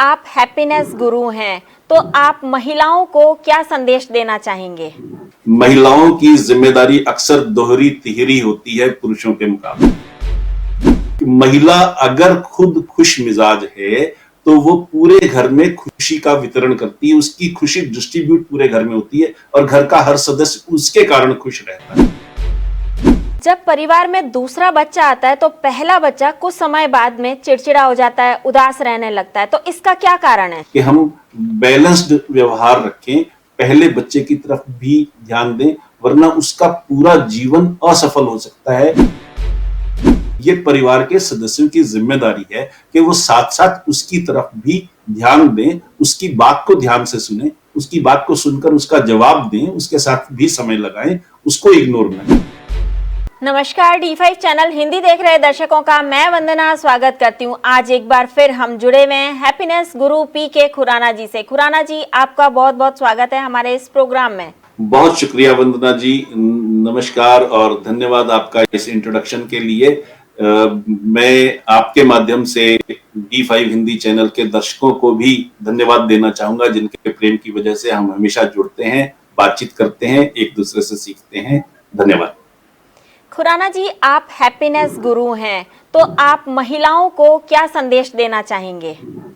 आप हैप्पीनेस गुरु हैं, तो आप महिलाओं को क्या संदेश देना चाहेंगे? महिलाओं की जिम्मेदारी अक्सर दोहरी तिहरी होती है पुरुषों के मुकाबले। महिला अगर खुद खुश मिजाज है तो वो पूरे घर में खुशी का वितरण करती है, उसकी खुशी डिस्ट्रीब्यूट पूरे घर में होती है और घर का हर सदस्य उसके कारण खुश रहता है। जब परिवार में दूसरा बच्चा आता है तो पहला बच्चा कुछ समय बाद में चिड़चिड़ा हो जाता है, उदास रहने लगता है, तो इसका क्या कारण है? कि हम बैलेंस्ड व्यवहार रखें, पहले बच्चे की तरफ भी ध्यान दें, वरना उसका पूरा जीवन असफल हो सकता है। ये परिवार के सदस्यों की जिम्मेदारी है कि वो साथ साथ उसकी तरफ भी ध्यान दें, उसकी बात को ध्यान से सुने, उसकी बात को सुनकर उसका जवाब दें, उसके साथ भी समय लगाएं, उसको इग्नोर न करें। नमस्कार, D5 चैनल हिंदी देख रहे दर्शकों का मैं वंदना स्वागत करती हूं। आज एक बार फिर हम जुड़े हुए हैं हैप्पीनेस गुरु PK खुराना जी से। खुराना जी, आपका बहुत बहुत स्वागत है हमारे इस प्रोग्राम में। बहुत शुक्रिया वंदना जी, नमस्कार और धन्यवाद आपका इस इंट्रोडक्शन के लिए। मैं आपके माध्यम से D5 हिंदी चैनल के दर्शकों को भी धन्यवाद देना चाहूंगा, जिनके प्रेम की वजह से हम हमेशा जुड़ते हैं, बातचीत करते हैं, एक दूसरे से सीखते हैं। धन्यवाद। खुराना जी, आप हैप्पीनेस गुरु हैं, तो आप महिलाओं को क्या संदेश देना चाहेंगे?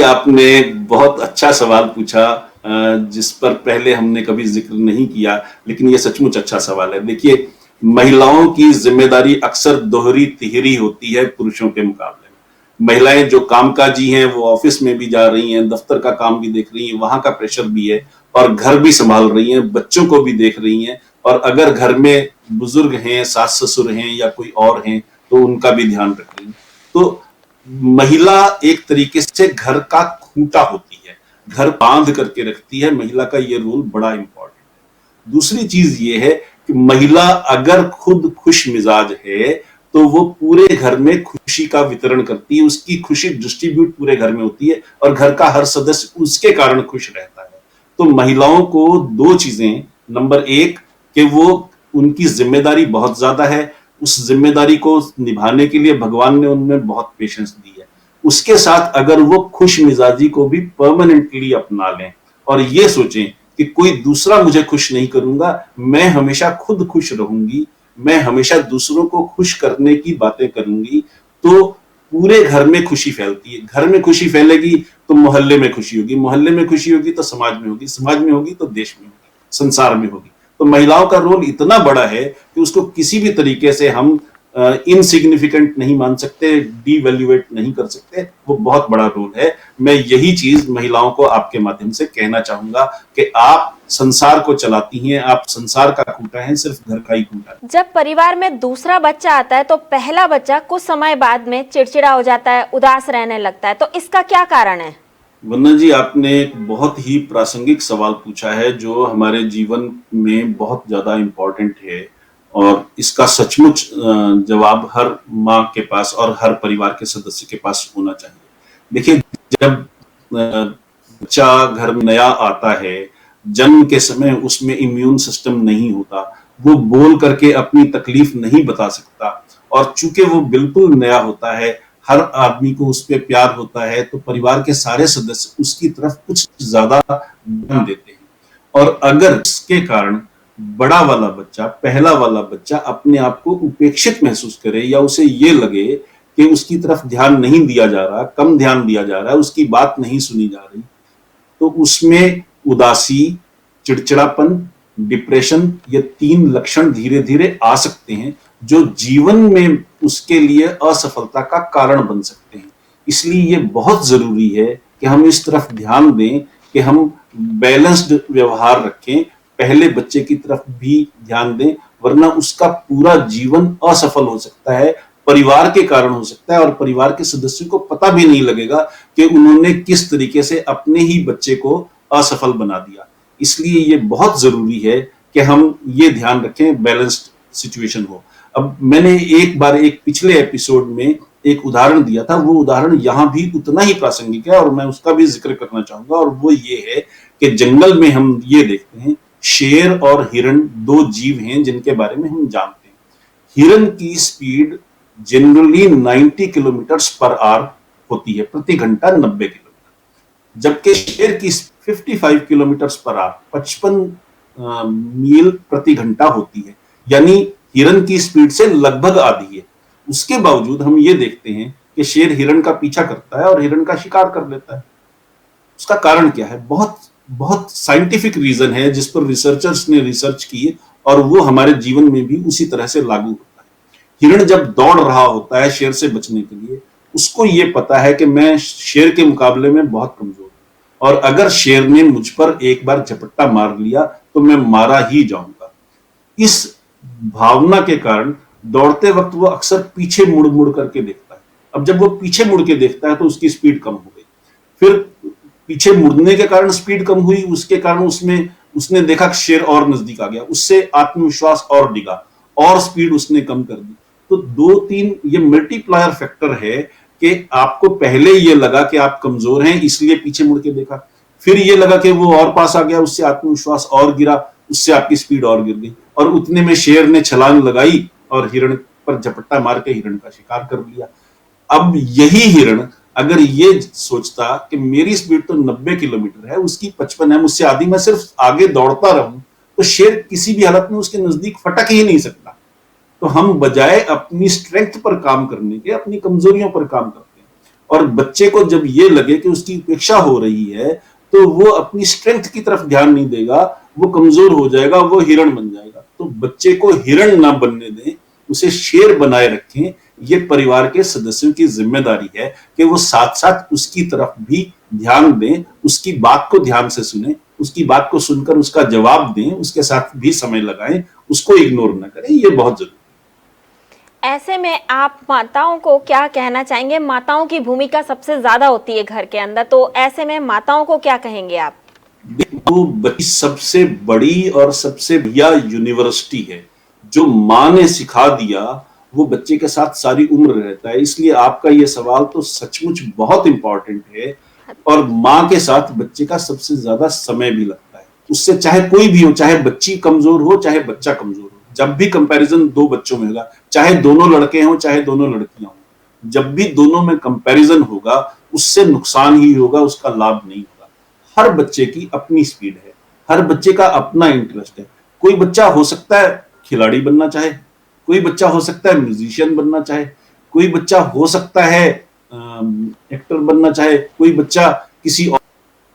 आपने बहुत अच्छा सवाल पूछा, जिस पर पहले हमने कभी जिक्र नहीं किया, लेकिन ये सचमुच अच्छा सवाल है। देखिए, महिलाओं की जिम्मेदारी अक्सर दोहरी तिहरी होती है पुरुषों के मुकाबले में। महिलाएं जो कामकाजी हैं, वो ऑफिस में भी जा रही हैं, दफ्तर का काम भी देख रही हैं, वहां का प्रेशर भी है और घर भी संभाल रही हैं, बच्चों को भी देख रही हैं, और अगर घर में बुजुर्ग हैं, सास ससुर हैं या कोई और हैं, तो उनका भी ध्यान रख रही हैं। तो महिला एक तरीके से घर का खूंटा होती है, घर बांध करके रखती है। महिला का ये रोल बड़ा इंपॉर्टेंट है। दूसरी चीज ये है कि महिला अगर खुद खुश मिजाज है तो वो पूरे घर में खुशी का वितरण करती है, उसकी खुशी डिस्ट्रीब्यूट पूरे घर में होती है और घर का हर सदस्य उसके कारण खुश रहता है। तो महिलाओं को दो चीजें, नंबर एक कि वो उनकी जिम्मेदारी बहुत ज्यादा है, उस जिम्मेदारी को निभाने के लिए भगवान ने उनमें बहुत पेशेंस दी है। उसके साथ अगर वो खुश मिजाजी को भी परमानेंटली अपना लें और ये सोचें कि कोई दूसरा मुझे खुश नहीं करूंगा, मैं हमेशा खुद खुश रहूंगी, मैं हमेशा दूसरों को खुश करने की बातें करूंगी, तो पूरे घर में खुशी फैलती है। घर में खुशी फैलेगी तो मोहल्ले में खुशी होगी, मोहल्ले में खुशी होगी तो समाज में होगी, समाज में होगी तो देश में होगी, संसार में होगी। तो महिलाओं का रोल इतना बड़ा है कि उसको किसी भी तरीके से हम इनसिग्निफिकेंट नहीं मान सकते, डीवैल्यूएट नहीं कर सकते। वो बहुत बड़ा रोल है। मैं यही चीज महिलाओं को आपके माध्यम से कहना चाहूंगा कि आप संसार को चलाती हैं, आप संसार का खूंटा हैं, सिर्फ घर का ही खूंटा है। जब परिवार में दूसरा बच्चा आता है तो पहला बच्चा कुछ समय बाद में चिड़चिड़ा हो जाता है, उदास रहने लगता है, तो इसका क्या कारण है? वंदना जी, आपने एक बहुत ही प्रासंगिक सवाल पूछा है जो हमारे जीवन में बहुत ज्यादा इम्पोर्टेंट है, और इसका सचमुच जवाब हर माँ के पास और हर परिवार के सदस्य के पास होना चाहिए। देखिए, जब बच्चा घर में नया आता है, जन्म के समय उसमें इम्यून सिस्टम नहीं होता, वो बोल करके अपनी तकलीफ नहीं बता सकता, और चूंकि वो बिल्कुल नया होता है, हर आदमी को उस पर प्यार होता है, तो परिवार के सारे सदस्य उसकी तरफ कुछ ज्यादा ध्यान देते हैं। और अगर इसके कारण बड़ा वाला बच्चा, पहला वाला बच्चा अपने आप को उपेक्षित महसूस करे या उसे ये लगे कि उसकी तरफ ध्यान नहीं दिया जा रहा, कम ध्यान दिया जा रहा है, उसकी बात नहीं सुनी जा रही, तो उसमें उदासी, चिड़चिड़ापन, डिप्रेशन, ये तीन लक्षण धीरे धीरे आ सकते हैं जो जीवन में उसके लिए असफलता का कारण बन सकते हैं। इसलिए ये बहुत जरूरी है कि हम इस तरफ ध्यान दें कि हम बैलेंस्ड व्यवहार रखें, पहले बच्चे की तरफ भी ध्यान दें, वरना उसका पूरा जीवन असफल हो सकता है, परिवार के कारण हो सकता है, और परिवार के सदस्यों को पता भी नहीं लगेगा कि उन्होंने किस तरीके से अपने ही बच्चे को असफल बना दिया। इसलिए ये बहुत जरूरी है कि हम ये ध्यान रखें, बैलेंस्ड सिचुएशन हो। अब मैंने एक बार एक पिछले एपिसोड में एक उदाहरण दिया था, वो उदाहरण यहां भी उतना ही प्रासंगिक है और मैं उसका भी जिक्र करना चाहूंगा, और वो ये है कि जंगल में हम ये देखते हैं, शेर और हिरण दो जीव हैं जिनके बारे में हम जानते हैं। हिरण की speed generally 90 kilometre per hour होती है, प्रति घंटा 90 किलोमीटर, जबकि शेर की 55 किलोमीटर पर आवर 55 मील प्रति घंटा होती है, यानी हिरन की स्पीड से लगभग आधी है। उसके बावजूद हम ये देखते हैं कि शेर हिरन का पीछा करता है और हिरन का शिकार कर लेता है। उसका कारण क्या है? बहुत बहुत साइंटिफिक रीजन है जिस पर रिसर्चर्स ने रिसर्च की है और वो हमारे जीवन में भी उसी तरह से लागू होता है। हिरण जब दौड़ रहा होता है शेर से बचने के लिए, उसको ये पता है कि मैं शेर के मुकाबले में बहुत कमजोर हूं और अगर शेर ने मुझ पर एक बार झपट्टा मार लिया तो मैं मारा ही जाऊंगा। इस भावना के कारण दौड़ते वक्त वो अक्सर पीछे मुड़ मुड़ करके देखता है। अब जब वो पीछे मुड़ के देखता है तो उसकी स्पीड कम हो गई। फिर पीछे मुड़ने के कारण स्पीड कम हुई, उसके कारण उसने देखा कि शेर और नजदीक आ गया, उससे आत्मविश्वास और डिगा और स्पीड उसने कम कर दी। तो 2-3 ये मल्टीप्लायर फैक्टर है कि आपको पहले ये लगा कि आप कमजोर हैं इसलिए पीछे मुड़ के देखा, फिर ये लगा कि वो और पास आ गया, उससे आत्मविश्वास और गिरा, उससे आपकी स्पीड और गिर गई और उतने में शेर ने छलांग लगाई और हिरण पर झपट्टा मार के हिरण का शिकार कर लिया। अब यही हिरण अगर ये सोचता कि मेरी स्पीड तो 90 किलोमीटर है, उसकी 55 है, मुझसे आधी, मैं सिर्फ आगे दौड़ता रहूं, तो शेर किसी भी हालत में उसके नजदीक फटक ही नहीं सकता। तो हम बजाय अपनी स्ट्रेंथ पर काम करने के अपनी कमजोरियों पर काम करते हैं और बच्चे को जब ये लगे कि उसकी उपेक्षा हो रही है तो वो अपनी स्ट्रेंथ की तरफ ध्यान नहीं देगा, वो कमजोर हो जाएगा, वो हिरण बन जाएगा। तो बच्चे को हिरण ना बनने दें, उसे शेर बनाए रखें। ये परिवार के सदस्यों की जिम्मेदारी है कि वो साथ साथ उसकी तरफ भी ध्यान दें, उसकी बात को ध्यान से सुने, उसकी बात को सुनकर उसका जवाब दें, उसके साथ भी समय लगाएं, उसको इग्नोर ना करें। ये बहुत जरूरी। ऐसे में आप माताओं को क्या कहना चाहेंगे? माताओं की भूमिका सबसे ज्यादा होती है घर के अंदर, तो ऐसे में माताओं को क्या कहेंगे आप? देखो, बच्ची सबसे बड़ी और सबसे बढ़िया यूनिवर्सिटी है। जो माँ ने सिखा दिया वो बच्चे के साथ सारी उम्र रहता है। इसलिए आपका ये सवाल तो सचमुच बहुत इंपॉर्टेंट है और माँ के साथ बच्चे का सबसे ज्यादा समय भी लगता है। उससे चाहे कोई भी हो, चाहे बच्ची कमजोर हो चाहे बच्चा कमजोर हो, जब भी कंपैरिजन दो बच्चों में होगा, चाहे दोनों लड़के हों चाहे दोनों लड़कियां हों, जब भी दोनों में कंपैरिजन होगा उससे नुकसान ही होगा, उसका लाभ नहीं होगा। हर बच्चे की अपनी स्पीड है, हर बच्चे का अपना इंटरेस्ट है। कोई बच्चा हो सकता है खिलाड़ी बनना चाहे, कोई बच्चा हो सकता है म्यूजिशियन बनना चाहे, कोई बच्चा हो सकता है एक्टर बनना चाहे, कोई बच्चा किसी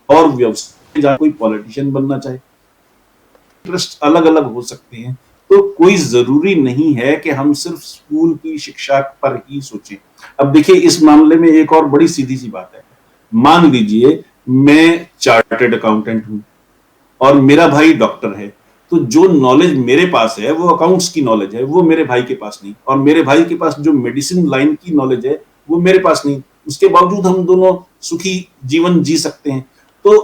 और व्यवसाय, कोई पॉलिटिशियन बनना चाहे। इंटरेस्ट अलग अलग हो सकते हैं, तो कोई जरूरी नहीं है कि हम सिर्फ स्कूल की शिक्षा पर ही सोचें। अब देखिए, इस मामले में एक और बड़ी सीधी सी बात है। मान लीजिए मैं चार्टर्ड अकाउंटेंट हूं और मेरा भाई डॉक्टर है, तो जो नॉलेज मेरे पास है वो अकाउंट्स की नॉलेज है, वो मेरे भाई के पास नहीं, और मेरे भाई के पास जो मेडिसिन लाइन की नॉलेज है वो मेरे पास नहीं। उसके बावजूद हम दोनों सुखी जीवन जी सकते हैं। तो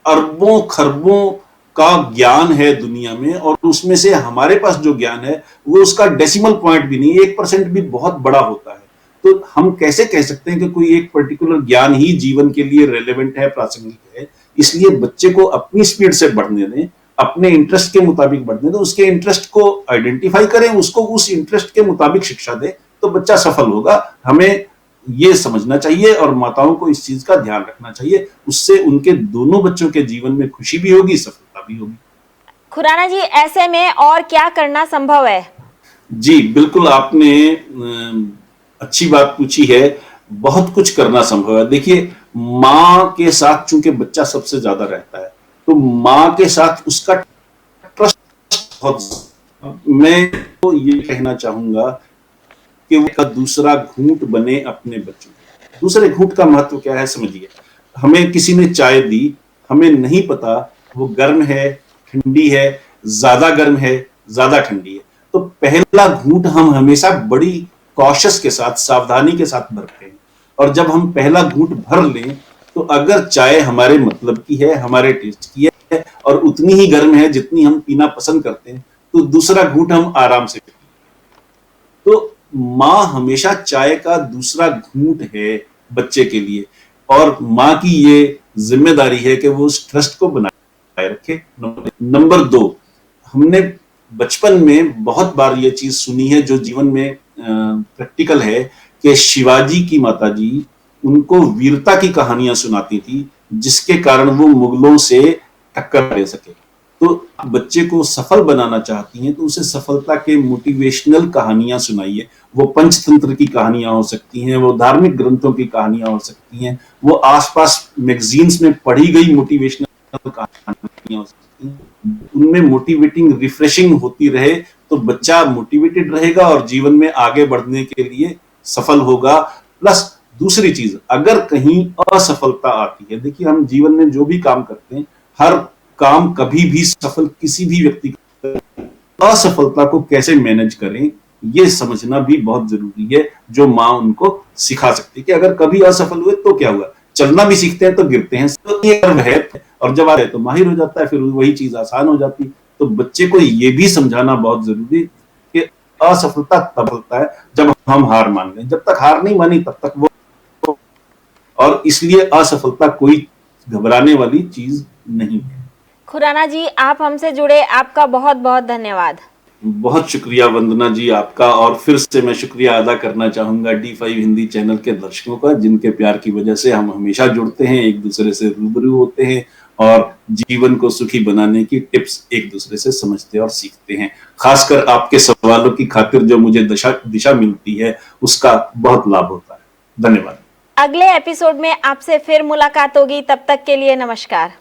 अरबों खरबों का ज्ञान है दुनिया में और उसमें से हमारे पास जो ज्ञान है वो उसका डेसिमल पॉइंट भी नहीं, 1% भी बहुत बड़ा होता है। तो हम कैसे कह सकते हैं कि कोई एक पर्टिकुलर ज्ञान ही जीवन के लिए रेलेवेंट है, प्रासंगिक है? इसलिए बच्चे को अपनी स्पीड से बढ़ने दें, अपने इंटरेस्ट के मुताबिक बढ़ने दें, उसके इंटरेस्ट को आइडेंटिफाई करें, उसको उस इंटरेस्ट के मुताबिक शिक्षा दें, तो बच्चा सफल होगा। हमें ये समझना चाहिए और माताओं को इस चीज का ध्यान रखना चाहिए। उससे उनके दोनों बच्चों के जीवन में खुशी भी होगी, सफलता भी होगी। खुराना जी, ऐसे में और क्या करना संभव है? जी बिल्कुल, आपने अच्छी बात पूछी है। बहुत कुछ करना संभव है। देखिए, माँ के साथ चूंकि बच्चा सबसे ज्यादा रहता है, तो माँ के साथ उसका ट्रस्ट बहुत। मैं तो ये कहना चाहूंगा कि वो दूसरा घूंट बने अपने बच्चों। दूसरे घूंट का महत्व क्या है समझिए। हमें किसी ने चाय दी, हमें नहीं पता वो गर्म है, ठंडी है, ज्यादा गर्म है, ज्यादा ठंडी है, तो पहला घूंट हम हमेशा बड़ी कॉशियस के साथ, सावधानी के साथ भरते हैं। और जब हम पहला घूंट भर लें तो अगर चाय हमारे मतलब की है, हमारे टेस्ट की है और उतनी ही गर्म है जितनी हम पीना पसंद करते हैं, तो दूसरा घूंट हम आराम से पीते हैं। तो माँ हमेशा चाय का दूसरा घूंट है बच्चे के लिए, और माँ की ये जिम्मेदारी है कि वो उस ट्रस्ट को बनाए रखे। नंबर 2, हमने बचपन में बहुत बार ये चीज सुनी है जो जीवन में प्रैक्टिकल है कि शिवाजी की माताजी उनको वीरता की कहानियां सुनाती थी, जिसके कारण वो मुगलों से टक्कर ले सके। तो बच्चे को सफल बनाना चाहती हैं तो उसे सफलता के मोटिवेशनल कहानियां सुनाइए। वो पंचतंत्र की कहानियां हो सकती हैं, वो धार्मिक ग्रंथों की कहानियां हो सकती हैं, वो आसपास मैगजीन्स में पढ़ी गई मोटिवेशनल कहानियां हो सकती हैं। उनमें मोटिवेटिंग रिफ्रेशिंग होती रहे तो बच्चा मोटिवेटेड रहेगा और जीवन में आगे बढ़ने के लिए सफल होगा। प्लस दूसरी चीज, अगर कहीं असफलता आती है, देखिए हम जीवन में जो भी काम करते हैं, हर काम कभी भी सफल किसी भी व्यक्ति को, असफलता को कैसे मैनेज करें ये समझना भी बहुत जरूरी है, जो माँ उनको सिखा सकती है कि अगर कभी असफल हुए तो क्या हुआ, चलना भी सीखते हैं तो गिरते हैं, तो ये है, और जब आ रहे तो माहिर हो जाता है, फिर वही चीज आसान हो जाती है। तो बच्चे को ये भी समझाना बहुत जरूरी कि असफलता तब होता है जब हम हार मान लें, जब तक हार नहीं मानी तब तक वो, और इसलिए असफलता कोई घबराने वाली चीज नहीं है। खुराना जी, आप हमसे जुड़े, आपका बहुत बहुत धन्यवाद। बहुत शुक्रिया वंदना जी आपका, और फिर से मैं शुक्रिया अदा करना चाहूंगा D5 हिंदी चैनल के दर्शकों का, जिनके प्यार की वजह से हम हमेशा जुड़ते हैं, एक दूसरे से रूबरू होते हैं और जीवन को सुखी बनाने की टिप्स एक दूसरे से समझते और सीखते हैं। खासकर आपके सवालों की खातिर जो मुझे दिशा मिलती है उसका बहुत लाभ होता है। धन्यवाद। अगले एपिसोड में आपसे फिर मुलाकात होगी, तब तक के लिए नमस्कार।